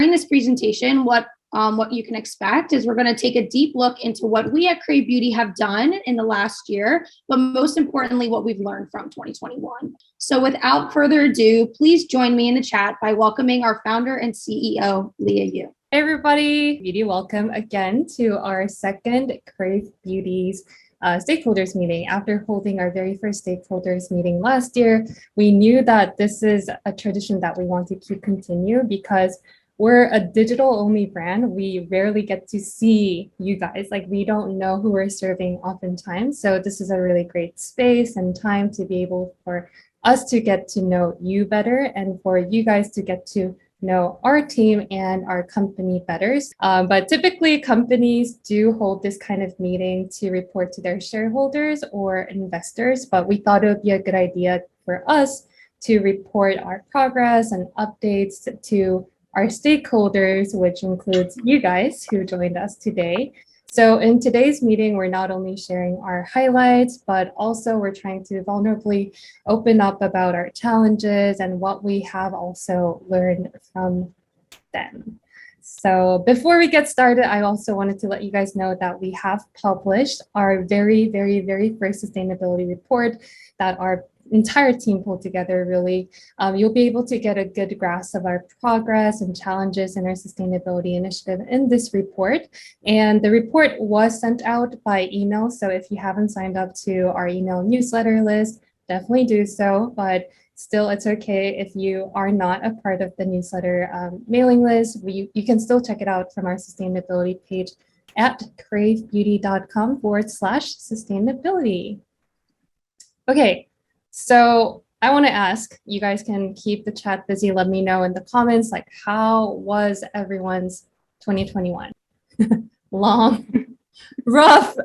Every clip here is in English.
during this presentation, what you can expect is we're going to take a deep look into what we at KraveBeauty have done in the last year, but most importantly, what we've learned from 2021. So without further ado, please join me in the chat by welcoming our founder and CEO, Liah. Hey everybody, beauty, welcome again to our second KraveBeauty's stakeholders meeting. After holding our very first stakeholders meeting last year, we knew that this is a tradition that we want to keep continue because we're a digital only brand. We rarely get to see you guys, like we don't know who we're serving oftentimes. So this is a really great space and time to be able for us to get to know you better and for you guys to get to know our team and our company better. But typically companies do hold this kind of meeting to report to their shareholders or investors, but we thought it would be a good idea for us to report our progress and updates to our stakeholders, which includes you guys who joined us today. So in today's meeting, we're not only sharing our highlights, but also we're trying to vulnerably open up about our challenges and what we have also learned from them. So before we get started, I also wanted to let you guys know that we have published our very first sustainability report that our entire team pulled together. Really, you'll be able to get a good grasp of our progress and challenges in our sustainability initiative in this report. And the report was sent out by email. So if you haven't signed up to our email newsletter list, definitely do so. But still, it's okay if you are not a part of the newsletter mailing list. You can still check it out from our sustainability page at kravebeauty.com/sustainability. Okay. So I want to ask, you guys can keep the chat busy. Let me know in the comments, like, how was everyone's 2021? Long, rough,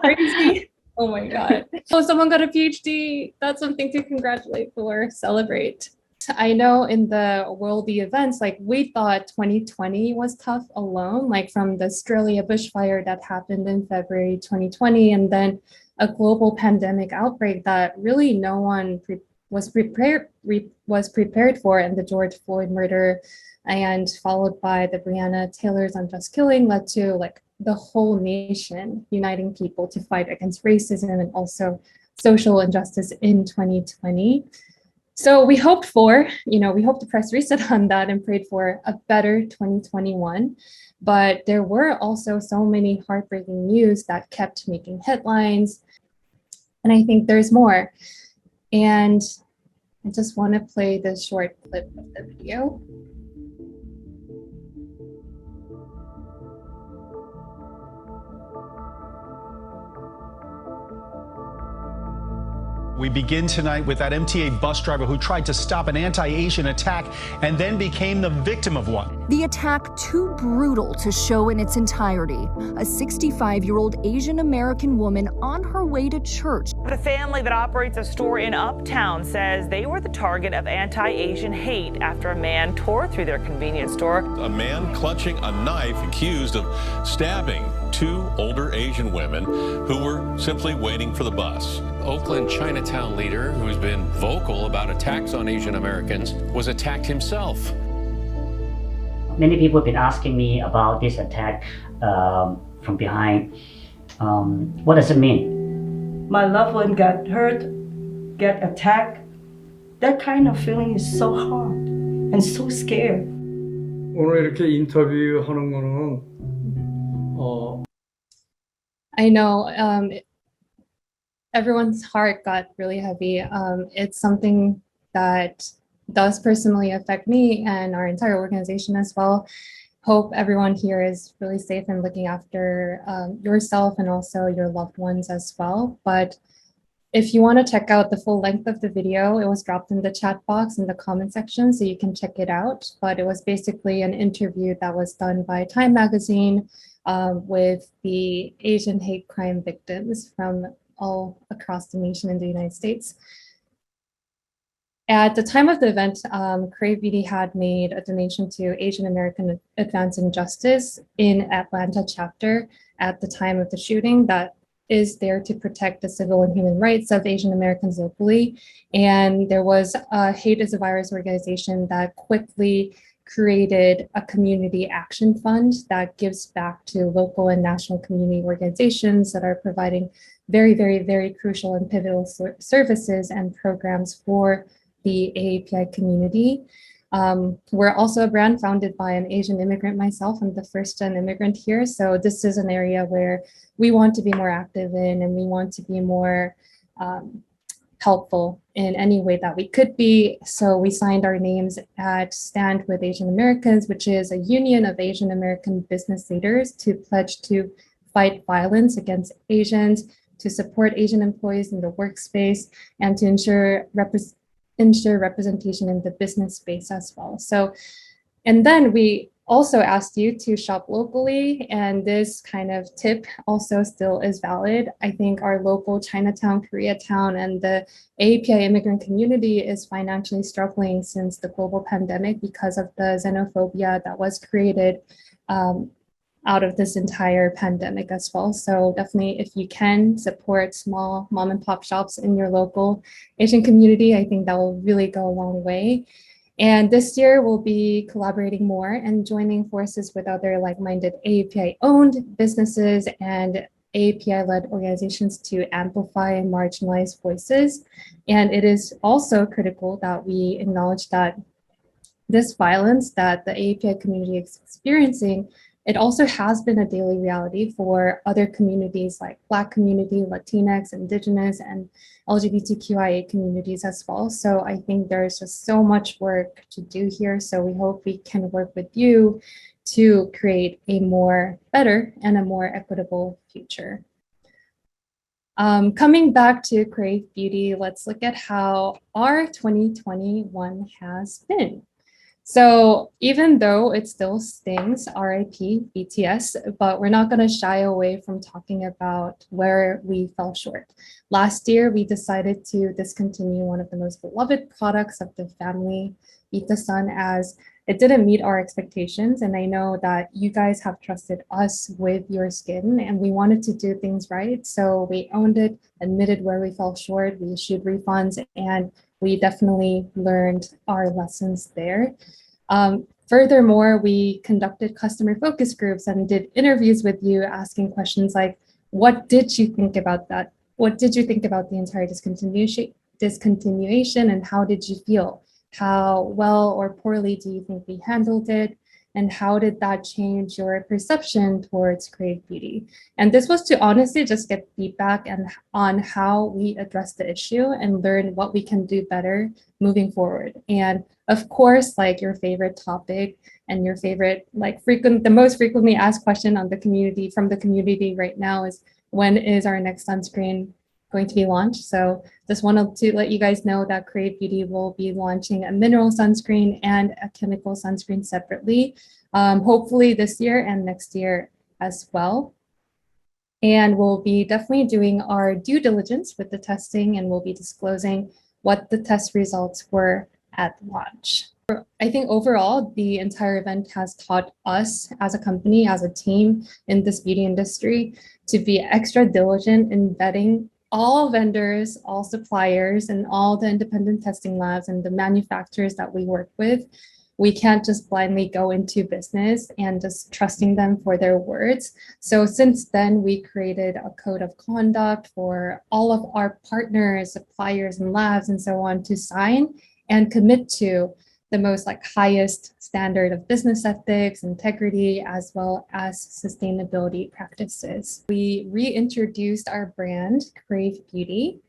crazy. Oh my God. Oh, someone got a PhD. That's something to congratulate for, celebrate. I know in the worldly events, like we thought 2020 was tough alone, like from the Australia bushfire that happened in February 2020, and then a global pandemic outbreak that really no one was prepared for, and the George Floyd murder, and followed by the Breonna Taylor's unjust killing led to like the whole nation uniting people to fight against racism and also social injustice in 2020. So we hoped to press reset on that and prayed for a better 2021. But there were also so many heartbreaking news that kept making headlines. And I think there's more. And I just want to play this short clip of the video. We begin tonight with that MTA bus driver who tried to stop an anti-Asian attack and then became the victim of one. The attack too brutal to show in its entirety. A 65-year-old Asian American woman on her way to church. The family that operates a store in Uptown says they were the target of anti-Asian hate after a man tore through their convenience store. A man clutching a knife accused of stabbing two older Asian women who were simply waiting for the bus. Oakland Chinatown leader who's been vocal about attacks on Asian Americans was attacked himself. Many people have been asking me about this attack from behind. What does it mean? My loved one got hurt, get attacked. That kind of feeling is so hard and so scared. 오늘 이렇게 인터뷰하는 거는 I know everyone's heart got really heavy. It's something that does personally affect me and our entire organization as well. Hope everyone here is really safe and looking after yourself and also your loved ones as well. But if you want to check out the full length of the video, it was dropped in the chat box in the comment section, so you can check it out. But it was basically an interview that was done by Time Magazine with the Asian hate crime victims from all across the nation in the United States. At the time of the event, KraveBeauty had made a donation to Asian American Advancing Justice in Atlanta chapter at the time of the shooting that is there to protect the civil and human rights of Asian Americans locally. And there was a Hate is a Virus organization that quickly created a community action fund that gives back to local and national community organizations that are providing very, very, very crucial and pivotal services and programs for the AAPI community. We're also a brand founded by an Asian immigrant myself. I'm the first-gen immigrant here. So this is an area where we want to be more active in, and we want to be more helpful in any way that we could be. So we signed our names at Stand with Asian Americans, which is a union of Asian American business leaders, to pledge to fight violence against Asians, to support Asian employees in the workspace, and to ensure representation in the business space as well. So, and then we also asked you to shop locally, and this kind of tip also still is valid. I think our local Chinatown, Koreatown, and the AAPI immigrant community is financially struggling since the global pandemic because of the xenophobia that was created out of this entire pandemic as well. So definitely, if you can support small mom and pop shops in your local Asian community, I think that will really go a long way. And this year we'll be collaborating more and joining forces with other like-minded AAPI-owned businesses and AAPI-led organizations to amplify and marginalize voices. And it is also critical that we acknowledge that this violence that the AAPI community is experiencing, it also has been a daily reality for other communities like Black community, Latinx, Indigenous, and LGBTQIA communities as well. So I think there's just so much work to do here. So we hope we can work with you to create a more better and a more equitable future. Coming back to Crave Beauty, let's look at how our 2021 has been. So even though it still stings, RIP BTS, but we're not going to shy away from talking about where we fell short. Last year, we decided to discontinue one of the most beloved products of the family, Beat the Sun, as it didn't meet our expectations. And I know that you guys have trusted us with your skin, and we wanted to do things right. So we owned it, admitted where we fell short, we issued refunds, and we definitely learned our lessons there. Furthermore, we conducted customer focus groups and did interviews with you, asking questions like, what did you think about that? What did you think about the entire discontinuation, and how did you feel? How well or poorly do you think we handled it? And how did that change your perception towards Crave Beauty? And this was to honestly just get feedback on how we address the issue and learn what we can do better moving forward. And of course, like your favorite topic and your favorite, the most frequently asked question on from the community right now is, when is our next sunscreen going to be launched? So just wanted to let you guys know that Crave Beauty will be launching a mineral sunscreen and a chemical sunscreen separately, hopefully this year and next year as well. And we'll be definitely doing our due diligence with the testing, and we'll be disclosing what the test results were at launch. I think overall, the entire event has taught us as a company, as a team in this beauty industry, to be extra diligent in vetting all vendors, all suppliers, and all the independent testing labs and the manufacturers that we work with. We can't just blindly go into business and just trusting them for their words. So since then, we created a code of conduct for all of our partners, suppliers, and labs, and so on, to sign and commit to the most highest standard of business ethics, integrity, as well as sustainability practices. We reintroduced our brand, Crave Beauty.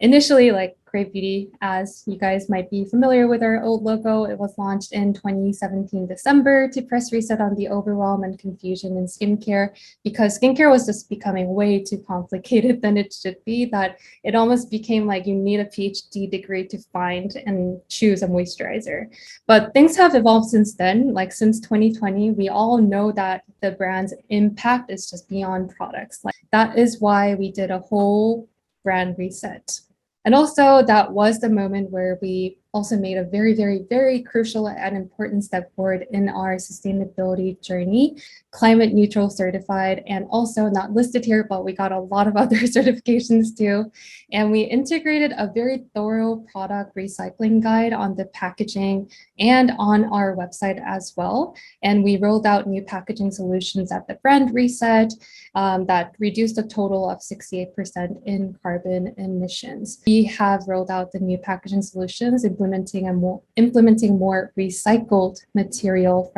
Initially, Crave Beauty, as you guys might be familiar with our old logo, it was launched in 2017 December to press reset on the overwhelm and confusion in skincare, because skincare was just becoming way too complicated than it should be, that it almost became like you need a PhD degree to find and choose a moisturizer. But things have evolved since then. Since 2020, we all know that the brand's impact is just beyond products. That is why we did a whole brand reset. And also that was the moment where we also made a very, very, very crucial and important step forward in our sustainability journey, climate neutral certified, and also not listed here, but we got a lot of other certifications too. And we integrated a very thorough product recycling guide on the packaging and on our website as well. And we rolled out new packaging solutions at the brand reset that reduced a total of 68% in carbon emissions. We have rolled out the new packaging solutions, implementing more recycled material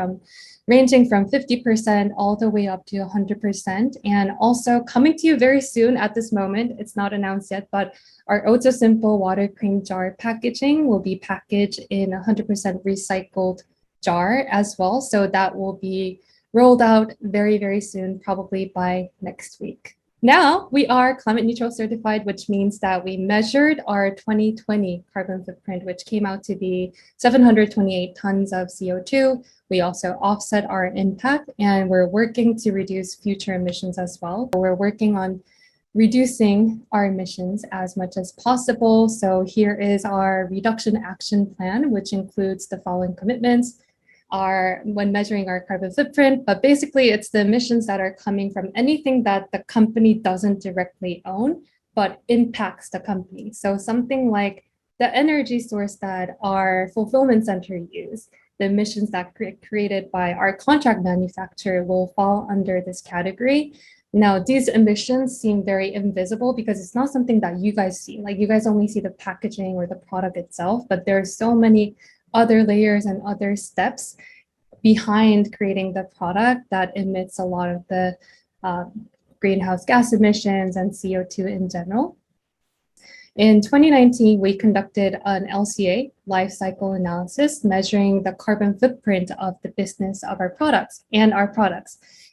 ranging from 50% all the way up to 100%. And also coming to you very soon at this moment, it's not announced yet, but our Ozo Simple water cream jar packaging will be packaged in 100% recycled jar as well. So that will be rolled out very, very soon, probably by next week. Now we are climate neutral certified, which means that we measured our 2020 carbon footprint, which came out to be 728 tons of CO2. We also offset our impact, and we're working to reduce future emissions as well. We're working on reducing our emissions as much as possible. So here is our reduction action plan, which includes the following commitments when measuring our carbon footprint, but basically it's the emissions that are coming from anything that the company doesn't directly own, but impacts the company. So something like the energy source that our fulfillment center use, the emissions that created by our contract manufacturer will fall under this category. Now, these emissions seem very invisible because it's not something that you guys see. Like you guys only see the packaging or the product itself, but there are so many other layers and other steps behind creating the product that emits a lot of the greenhouse gas emissions and CO2 in general. In 2019, we conducted an LCA, life cycle analysis, measuring the carbon footprint of the business of our products.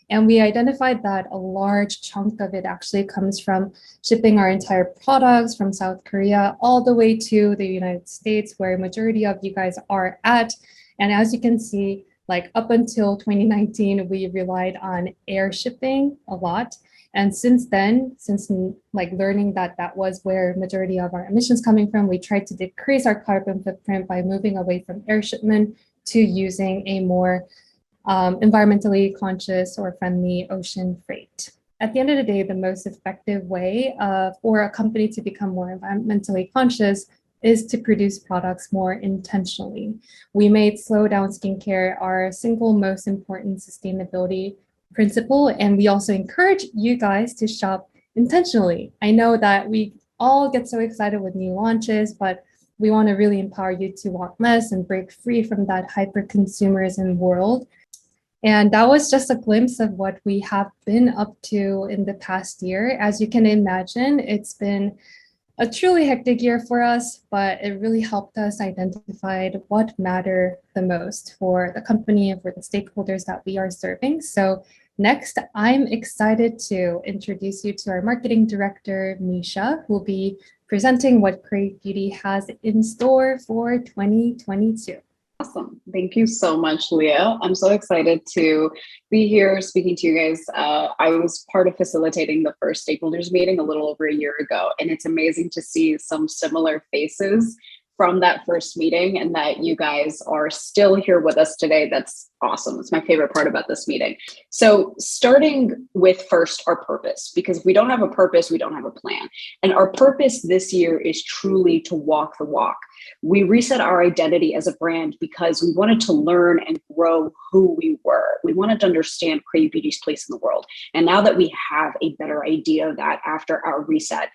And we identified that a large chunk of it actually comes from shipping our entire products from South Korea all the way to the United States, where a majority of you guys are at. And as you can see, like up until 2019, we relied on air shipping a lot. And since then, learning that that was where majority of our emissions coming from, we tried to decrease our carbon footprint by moving away from air shipment to using a more environmentally conscious or friendly ocean freight. At the end of the day, the most effective way for a company to become more environmentally conscious is to produce products more intentionally. We made Slow Down Skincare our single most important sustainability principle, and we also encourage you guys to shop intentionally. I know that we all get so excited with new launches, but we want to really empower you to want less and break free from that hyper-consumerism world. And that was just a glimpse of what we have been up to in the past year. As you can imagine, it's been a truly hectic year for us, but it really helped us identify what mattered the most for the company and for the stakeholders that we are serving. So next, I'm excited to introduce you to our marketing director, Misha, who will be presenting what KraveBeauty has in store for 2022. Awesome. Thank you so much, Liah. I'm so excited to be here speaking to you guys. I was part of facilitating the first stakeholders meeting a little over a year ago, and it's amazing to see some similar faces from that first meeting and that you guys are still here with us today. That's awesome. It's my favorite part about this meeting. So starting with first our purpose, because if we don't have a purpose, we don't have a plan. And our purpose this year is truly to walk the walk. We reset our identity as a brand because we wanted to learn and grow who we were. We wanted to understand KraveBeauty's place in the world. And now that we have a better idea of that after our reset,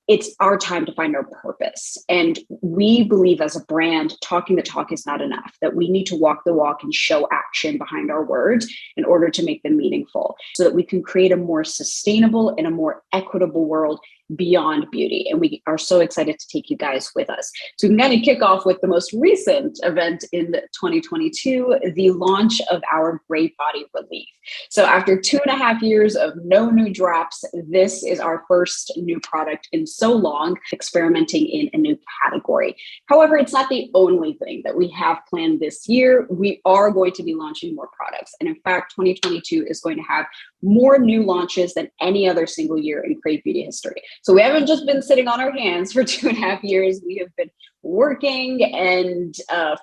it's our time to find our purpose. And we believe as a brand, talking the talk is not enough, that we need to walk the walk and show action behind our words in order to make them meaningful so that we can create a more sustainable and a more equitable world beyond beauty. And we are so excited to take you guys with us. So we can kind of kick off with the most recent event in 2022, the launch of our KraveBeauty Relief. So after 2.5 years of no new drops, this is our first new product in so long, experimenting in a new category. However, it's not the only thing that we have planned this year. We are going to be launching more products. And in fact, 2022 is going to have more new launches than any other single year in KraveBeauty history. So we haven't just been sitting on our hands for 2.5 years. We have been working and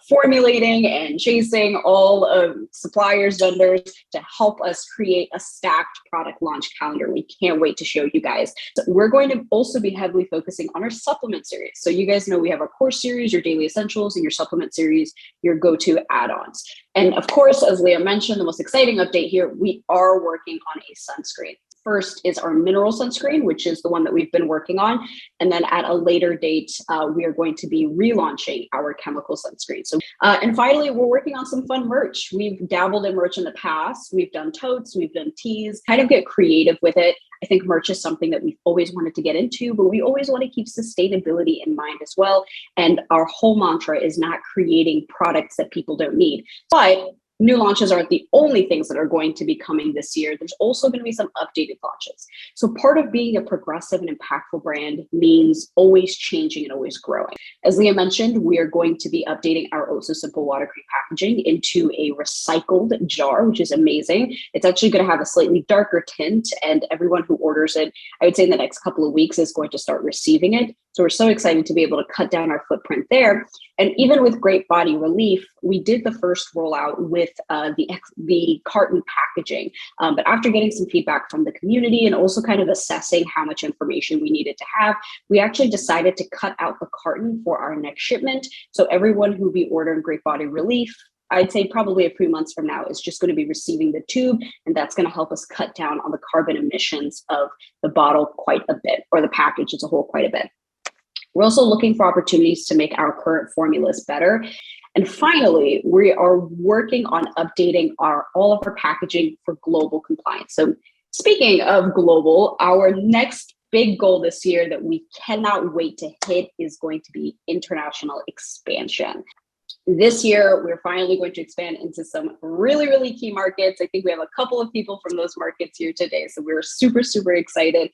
formulating and chasing all of suppliers, vendors to help us create a stacked product launch calendar. We can't wait to show you guys. So we're going to also be heavily focusing on our supplement series. So you guys know we have our core series, your daily essentials, and your supplement series, your go-to add-ons. And of course, as Liah mentioned, the most exciting update here, we are working on a sunscreen. First is our mineral sunscreen, which is the one that we've been working on. And then at a later date, we are going to be relaunching our chemical sunscreen. So, and finally, we're working on some fun merch. We've dabbled in merch in the past. We've done totes, we've done tees, kind of get creative with it. I think merch is something that we've always wanted to get into, but we always want to keep sustainability in mind as well. And our whole mantra is not creating products that people don't need. But new launches aren't the only things that are going to be coming this year. There's also going to be some updated launches. So part of being a progressive and impactful brand means always changing and always growing. As Liah mentioned, we are going to be updating our Oh So Simple water cream packaging into a recycled jar, which is amazing. It's actually going to have a slightly darker tint, and everyone who orders it, I would say in the next couple of weeks, is going to start receiving it. So we're so excited to be able to cut down our footprint there. And even with Great Body Relief, we did the first rollout with the carton packaging. But after getting some feedback from the community and also kind of assessing how much information we needed to have, we actually decided to cut out the carton for our next shipment. So everyone who be ordering Great Body Relief, I'd say probably a few months from now, is just going to be receiving the tube, and that's going to help us cut down on the carbon emissions of the bottle quite a bit, or the package as a whole quite a bit. We're also looking for opportunities to make our current formulas better. And finally, we are working on updating all of our packaging for global compliance. So speaking of global, our next big goal this year that we cannot wait to hit is going to be international expansion. This year, we're finally going to expand into some really, really key markets. I think we have a couple of people from those markets here today. So we're super, super excited.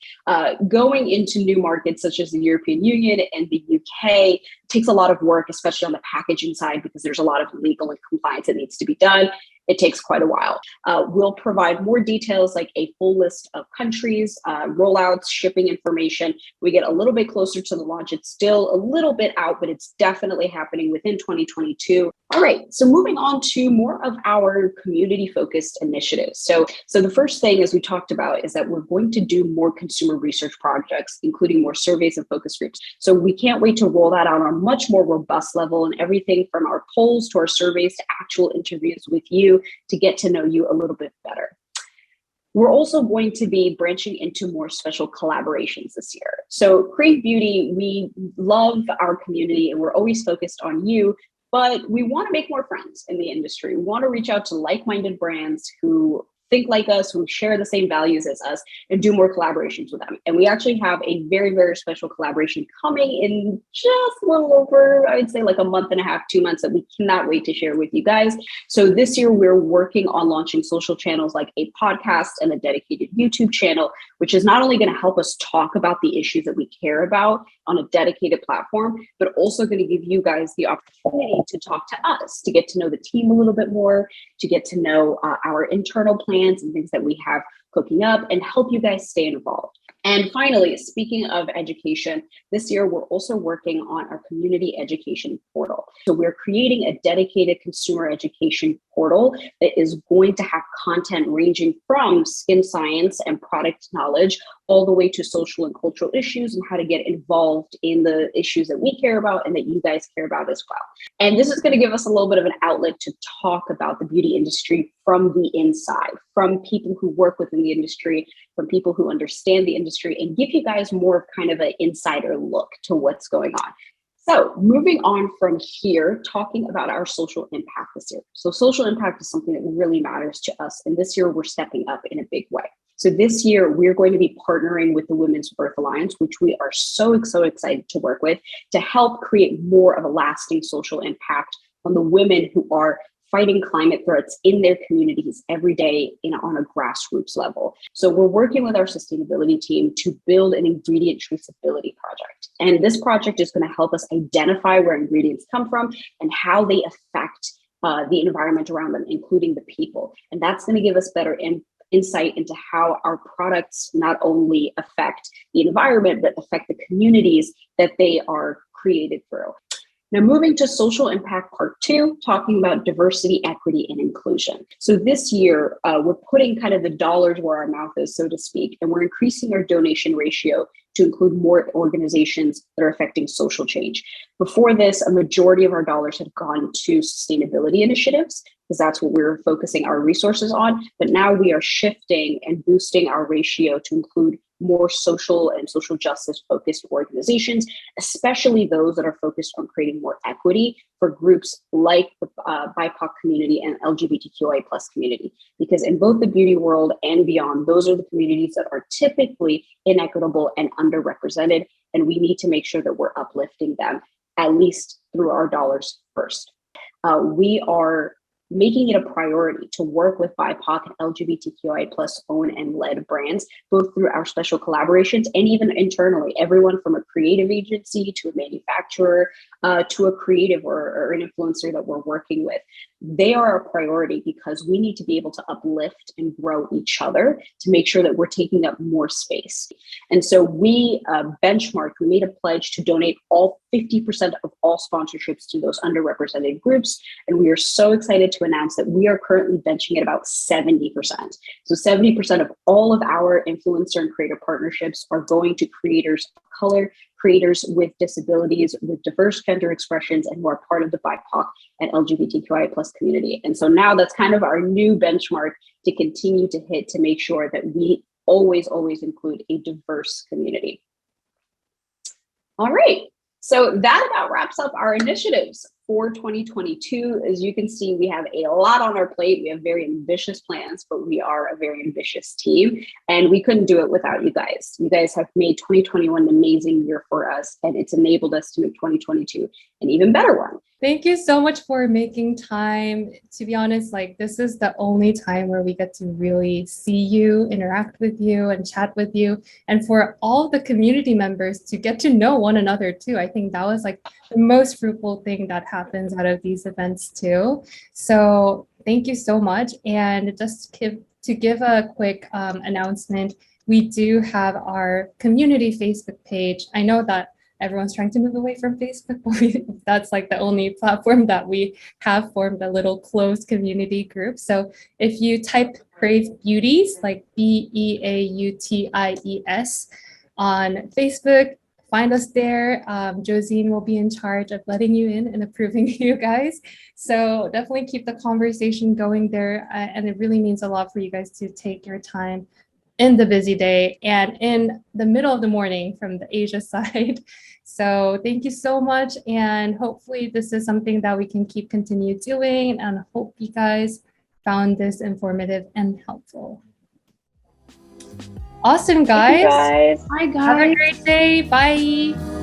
Going into new markets such as the European Union and the UK takes a lot of work, especially on the packaging side, because there's a lot of legal and compliance that needs to be done. It takes quite a while. We'll provide more details like a full list of countries, rollouts, shipping information. We get a little bit closer to the launch. It's still a little bit out, but it's definitely happening within 2022. All right, so moving on to more of our community-focused initiatives. So the first thing, as we talked about, is that we're going to do more consumer research projects, including more surveys and focus groups. So we can't wait to roll that out on a much more robust level, and everything from our polls to our surveys to actual interviews with you to get to know you a little bit better. We're also going to be branching into more special collaborations this year. So KraveBeauty, we love our community and we're always focused on you, but we want to make more friends in the industry. We want to reach out to like-minded brands who think like us, who share the same values as us, and do more collaborations with them. And we actually have a very, very special collaboration coming in just a little over, I'd say like a month and a half, 2 months, that we cannot wait to share with you guys. So this year we're working on launching social channels like a podcast and a dedicated YouTube channel, which is not only going to help us talk about the issues that we care about on a dedicated platform, but also going to give you guys the opportunity to talk to us, to get to know the team a little bit more, to get to know our internal plans and things that we have cooking up, and help you guys stay involved. And finally, speaking of education, this year we're also working on our community education portal. So we're creating a dedicated consumer education portal that is going to have content ranging from skin science and product knowledge all the way to social and cultural issues and how to get involved in the issues that we care about and that you guys care about as well. And this is going to give us a little bit of an outlet to talk about the beauty industry from the inside, from people who work within the industry, from people who understand the industry, and give you guys more of kind of an insider look to what's going on. So moving on from here, talking about our social impact this year. So social impact is something that really matters to us. And this year we're stepping up in a big way. So this year we're going to be partnering with the Women's Birth Alliance, which we are so excited to work with, to help create more of a lasting social impact on the women who are fighting climate threats in their communities every day on a grassroots level. So we're working with our sustainability team to build an ingredient traceability project. And this project is going to help us identify where ingredients come from and how they affect the environment around them, including the people. And that's going to give us better insight into how our products not only affect the environment, but affect the communities that they are created through. Now, moving to social impact part 2, talking about diversity, equity, and inclusion. So this year, we're putting kind of the dollars where our mouth is, so to speak, and we're increasing our donation ratio to include more organizations that are affecting social change. Before this, a majority of our dollars had gone to sustainability initiatives, because that's what we're focusing our resources on. But now we are shifting and boosting our ratio to include more social and social justice focused organizations, especially those that are focused on creating more equity for groups like the BIPOC community and LGBTQIA+ community. Because in both the beauty world and beyond, those are the communities that are typically inequitable and underrepresented. And we need to make sure that we're uplifting them, at least through our dollars first. We are making it a priority to work with BIPOC and LGBTQIA+ owned and led brands, both through our special collaborations and even internally, everyone from a creative agency to a manufacturer to a creative or an influencer that we're working with. They are a priority because we need to be able to uplift and grow each other to make sure that we're taking up more space. And so we benchmarked, we made a pledge to donate all 50% of all sponsorships to those underrepresented groups. And we are so excited to announce that we are currently benching at about 70%. So 70% of all of our influencer and creator partnerships are going to creators of color, creators with disabilities, with diverse gender expressions, and who are part of the BIPOC and LGBTQIA+ community. And so now that's kind of our new benchmark to continue to hit to make sure that we always include a diverse community. All right, so that about wraps up our initiatives for 2022. As you can see, we have a lot on our plate. We have very ambitious plans, but we are a very ambitious team, and we couldn't do it without you guys. You guys have made 2021 an amazing year for us, and it's enabled us to make 2022 an even better one. Thank you so much for making time. To be honest, like this is the only time where we get to really see you, interact with you, and chat with you. And for all the community members to get to know one another too. I think that was like the most fruitful thing that happens out of these events too. So thank you so much. And just to give a quick announcement, we do have our community Facebook page. I know that everyone's trying to move away from Facebook, but that's like the only platform that we have formed a little closed community group. So if you type KraveBeauties, like BEAUTIES on Facebook, find us there. Josine will be in charge of letting you in and approving you guys. So definitely keep the conversation going there. And it really means a lot for you guys to take your time in the busy day and in the middle of the morning from the Asia side. So thank you so much. And hopefully this is something that we can continue doing, and hope you guys found this informative and helpful. Awesome, guys. Thank you guys. Bye, guys. Have a great day. Bye.